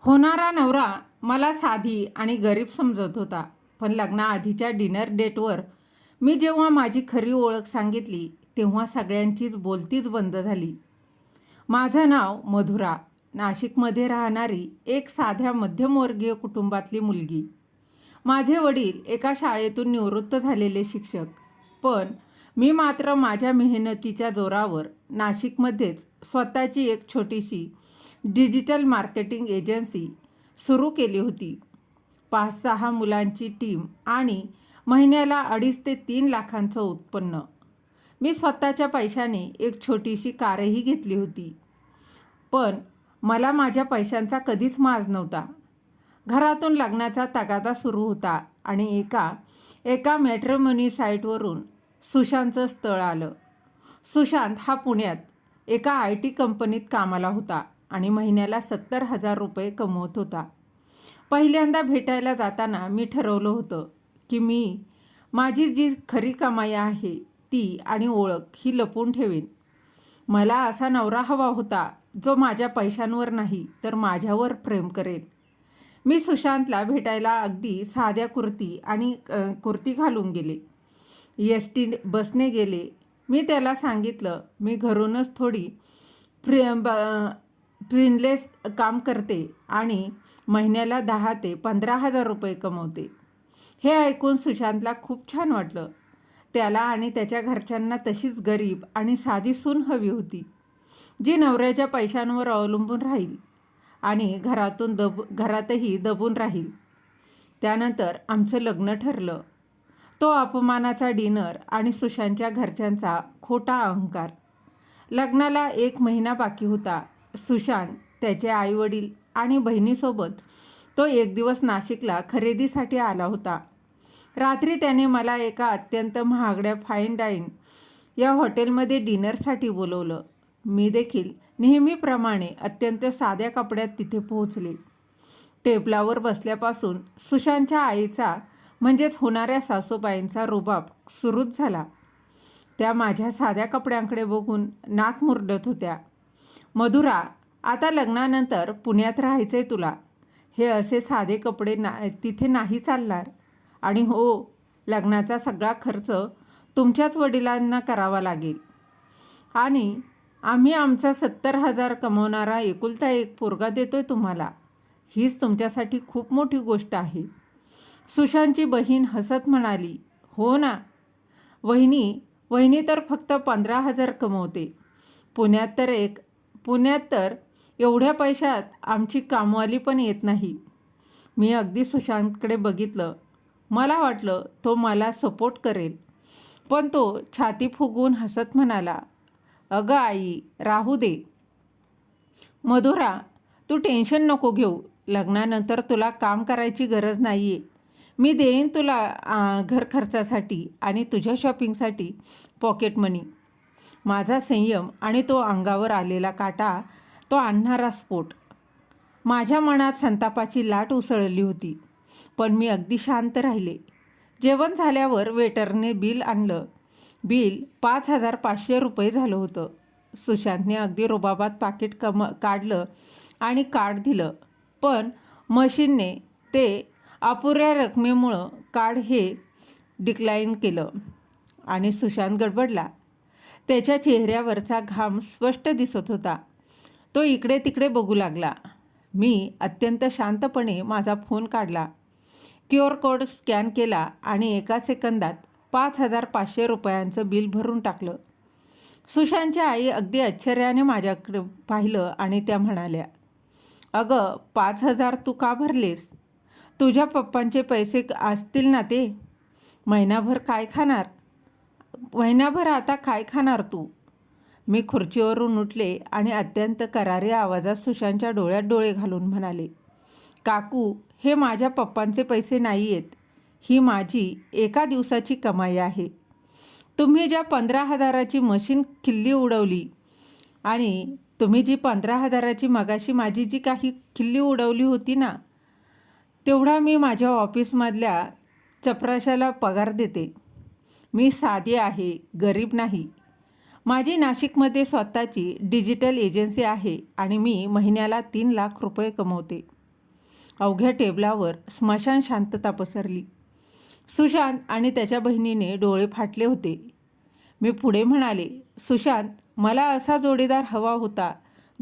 होणारा नवरा मला साधी आणि गरीब समजत होता, पण लग्नाआधीच्या डिनर डेटवर मी जेव्हा माझी खरी ओळख सांगितली तेव्हा सगळ्यांचीच बोलतीच बंद झाली. माझं नाव मधुरा, नाशिकमध्ये राहणारी एक साध्या मध्यमवर्गीय कुटुंबातली मुलगी. माझे वडील एका शाळेतून निवृत्त झालेले शिक्षक, पण मी मात्र माझ्या मेहनतीच्या जोरावर नाशिकमध्येच स्वतःची एक छोटीशी डिजिटल मार्केटिंग एजन्सी सुरू केली होती. 5-6 मुलांची टीम आणि महिन्याला 2.5 ते 3 लाखांचं उत्पन्न. मी स्वतःच्या पैशाने एक छोटीशी कारही घेतली होती. पण मला माझ्या पैशांचा कधीच माज नव्हता. घरातून लग्नाचा तगादा सुरू होता आणि एका मॅट्रिमोनी साईटवरून सुशांतचं स्थळ आलं. सुशांत हा पुण्यात एका IT कंपनीत कामाला होता आणि महिन्याला 70,000 रुपये कमवत होता. पहिल्यांदा भेटायला जाताना मी ठरवलं होतं की माझी जी खरी कमाई आहे ती आणि ओळख ही लपवून ठेवेन. मला असा नवरा हवा होता जो माझ्या पैशांवर नाही तर माझ्यावर प्रेम करेल. मी सुशांतला भेटायला अगदी साध्या कुर्ती घालून गेले. ST बसने गेले. मी त्याला सांगितलं मी घरूनच थोडी फ्रीलेन्स काम करते आणि महिन्याला 10,000 ते 15,000 रुपये कमवते. हे ऐकून सुशांतला खूप छान वाटलं. त्याला आणि त्याच्या घरच्यांना तशीच गरीब आणि साधी सून हवी होती, जी नवऱ्याच्या पैशांवर अवलंबून राहील आणि घरातही दबून राहील. त्यानंतर आमचं लग्न ठरलं. तो अपमानाचा डिनर आणि सुशांतच्या घरच्यांचा खोटा अहंकार. लग्नाला 1 महिना बाकी होता. सुशांत, त्याचे आईवडील आणि बहिणीसोबत तो एक दिवस नाशिकला खरेदीसाठी आला होता. रात्री त्याने मला एका अत्यंत महागड्या फाईन डाईन या हॉटेलमध्ये डिनरसाठी बोलवलं. मी देखील नेहमीप्रमाणे अत्यंत साध्या कपड्यात तिथे पोहोचले. टेबलावर बसल्यापासून सुशांतच्या आईचा म्हणजेच होणाऱ्या सासूबाईंचा रुबाब सुरूच झाला. त्या माझ्या साध्या कपड्यांकडे बघून नाक मुरडत होत्या. मधुरा, आता लग्नानंतर पुण्यात राहायचंय तुला. हे असे साधे कपडे तिथे नाही चालणार. आणि हो, लग्नाचा सगळा खर्च तुमच्याच वडिलांना करावा लागेल. आणि आम्ही आमचा 70,000 कमवणारा एकुलता एक पोरगा देतोय तुम्हाला. हीच तुमच्यासाठी खूप मोठी गोष्ट आहे. सुशांतची बहीण हसत म्हणाली, हो ना, वहिनी तर फक्त 15,000 कमवते. पुण्यात तर एवढ्या पैशात आमची कामवाली पण येत नाही. मी अगदी सुशांतकडे बघितलं. मला वाटलं तो मला सपोर्ट करेल, पण तो छाती फुगवून हसत म्हणाला, अगं आई, राहू दे. मधुरा, तू टेन्शन नको घेऊ. लग्नानंतर तुला काम करायची गरज नाही आहे. मी देईन तुला घर खर्चासाठी आणि तुझ्या शॉपिंगसाठी पॉकेट मनी. माझा संयम आणि तो अंगावर आलेला काटा, तो आणणारा स्फोट. माझ्या मनात संतापाची लाट उसळली होती, पण मी अगदी शांत राहिले. जेवण झाल्यावर वेटरने बिल आणलं. बिल 5,500 रुपये झालं होतं. सुशांतने अगदी रुबाबात पाकिट काढलं आणि कार्ड दिलं, पण मशीनने ते अपुऱ्या रकमेमुळं कार्ड हे डिक्लाईन केलं आणि सुशांत गडबडला. त्याच्या चेहऱ्यावरचा घाम स्पष्ट दिसत होता. तो इकडे तिकडे बघू लागला. मी अत्यंत शांतपणे माझा फोन काढला, QR कोड स्कॅन केला आणि एका सेकंदात 5,500 रुपयांचं बिल भरून टाकलं. सुशांतच्या आई अगदी आश्चर्याने माझ्याकडे पाहिलं आणि त्या म्हणाल्या, अगं, 5,000 तू का भरलेस? तुझ्या पप्पांचे पैसे असतील ना ते? महिनाभर आता काय खाणार तू? मी खुर्चीवरून उठले आणि अत्यंत करारी आवाजात सुशांतच्या डोळ्यात डोळे घालून म्हणाले, काकू, हे माझ्या पप्पांचे पैसे नाही आहेत. ही माझी एका दिवसाची कमाई आहे. तुम्ही ज्या 15,000ची मशीन खिल्ली उडवली आणि तुम्ही जी 15,000ची मगाशी माझी जी काही खिल्ली उडवली होती ना, तेवढा मी माझ्या ऑफिसमधल्या चपराशाला पगार देते. मी साधी आहे, गरीब नाही. माझी नाशिकमध्ये स्वतःची डिजिटल एजन्सी आहे आणि मी महिन्याला 3 लाख रुपये कमवते. अवघ्या टेबलावर स्मशान शांतता पसरली. सुशांत आणि त्याच्या बहिणीने डोळे फाटले होते. मी पुढे म्हणाले, सुशांत, मला असा जोडीदार हवा होता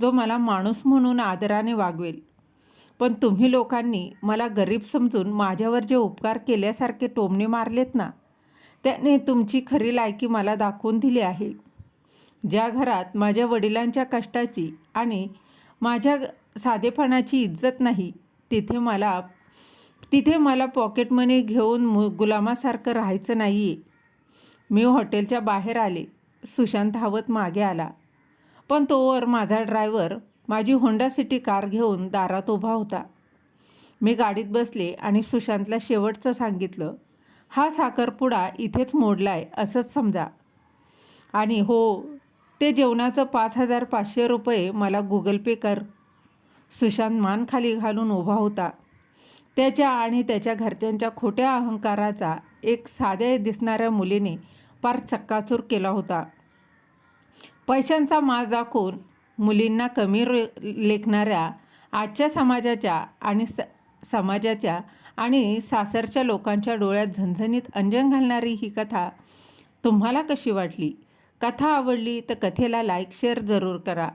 जो मला माणूस म्हणून आदराने वागवेल. पण तुम्ही लोकांनी मला गरीब समजून माझ्यावर जे उपकार केल्यासारखे टोमणे मारलेत ना, त्याने तुमची खरी लायकी मला दाखवून दिली आहे. ज्या घरात माझ्या वडिलांच्या कष्टाची आणि माझ्या साधेपणाची इज्जत नाही, तिथे मला पॉकेट मनी घेऊन गुलामासारखं राहायचं नाही आहे. मी हॉटेलच्या बाहेर आले. सुशांत धावत मागे आला. पण तोवर माझा ड्रायव्हर माझी होंडा सिटी कार घेऊन दारात उभा होता. मी गाडीत बसले आणि सुशांतला शेवटचं सांगितलं, हा साखरपुडा इथेच मोडलाय असंच समजा. आणि हो, ते जेवणाचं 5,500 रुपये मला गुगल पे कर. सुशांत मान खाली घालून उभा होता. त्याच्या आणि त्याच्या घरच्यांच्या खोट्या अहंकाराचा एक साध्या दिसणाऱ्या मुलीने पार चक्काचूर केला होता. पैशांचा माज दाखवून मुलींना कमी लेखणाऱ्या आजच्या समाजाच्या आणि सासरच्या लोकांच्या डोळ्यात झणझणीत अंजन घालणारी ही कथा तुम्हाला कशी वाटली? कथा आवडली तर कथेला लाईक शेअर जरूर करा.